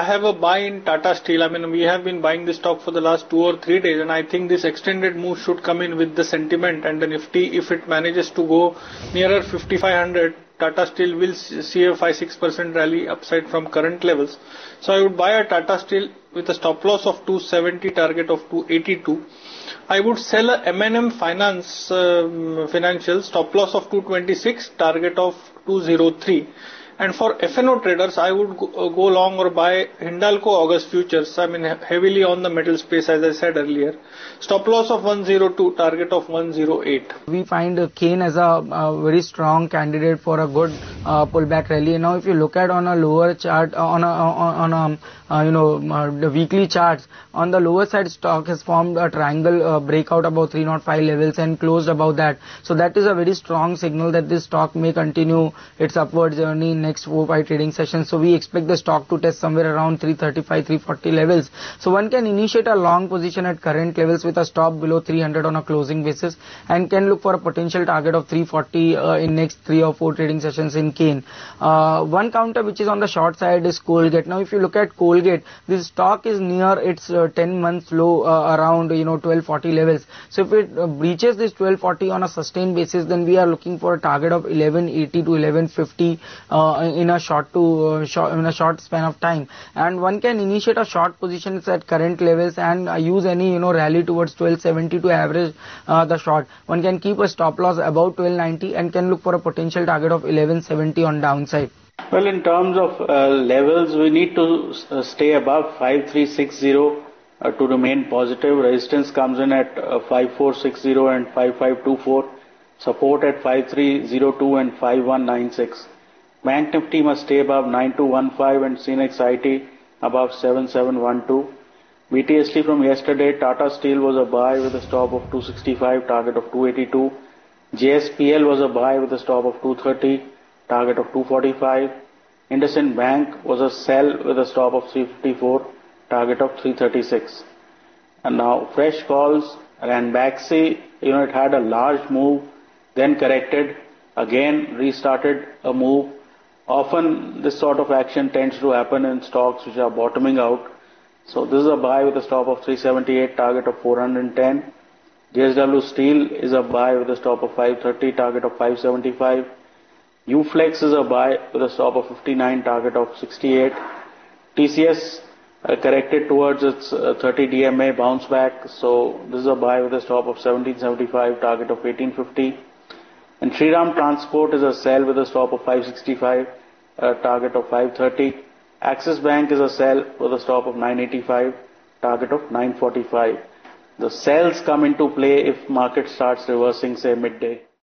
I have a buy in Tata Steel. I mean, we have been buying this stock for the last 2 or 3 days, and I think this extended move should come in with the sentiment, and the Nifty, if it manages to go nearer 5500, Tata Steel will see a 5-6% rally upside from current levels. So I would buy a Tata Steel with a stop loss of 270, target of 282. I would sell a M&M Finance Financial, stop loss of 226, target of 203. And for FNO traders, I would go long or buy Hindalco August futures. I mean, heavily on the metal space, as I said earlier. Stop loss of 102, target of 108. We find Cairn as a very strong candidate for a good pullback rally. Now, if you look at on a lower chart, the weekly charts, on the lower side, stock has formed a triangle breakout above 305 levels and closed above that. So that is a very strong signal that this stock may continue its upward journey in next 4-5 trading sessions. So we expect the stock to test somewhere around 335, 340 levels. So one can initiate a long position at current levels with a stop below 300 on a closing basis, and can look for a potential target of 340 in next 3 or 4 trading sessions in Cairn. One counter which is on the short side is Colgate. Now, if you look at Colgate, this stock is near its 10 months low around 1240 levels. So if it breaches this 1240 on a sustained basis, then we are looking for a target of 1180 to 1150 in a short span of time, and one can initiate a short positions at current levels and use any rally towards 1270 to average the short. One can keep a stop loss above 1290 and can look for a potential target of 1170 on downside. Well, in terms of levels, we need to stay above 5360 to remain positive. Resistance comes in at 5460 and 5524. Support at 5302 and 5196. Bank Nifty must stay above 9215 and CNX IT above 7712. BTST from yesterday, Tata Steel was a buy with a stop of 265, target of 282. JSPL was a buy with a stop of 230, target of 245. IndusInd Bank was a sell with a stop of 354, target of 336. And now fresh calls. Ranbaxy, it had a large move, then corrected, again restarted a move. Often this sort of action tends to happen in stocks which are bottoming out. So this is a buy with a stop of 378, target of 410. JSW Steel is a buy with a stop of 530, target of 575. Uflex is a buy with a stop of 59, target of 68. TCS corrected towards its 30 DMA, bounce back. So this is a buy with a stop of 1775, target of 1850. And Shriram Transport is a sell with a stop of 565, target of 530. Axis Bank is a sell with a stop of 985, target of 945. The sells come into play if market starts reversing, say midday.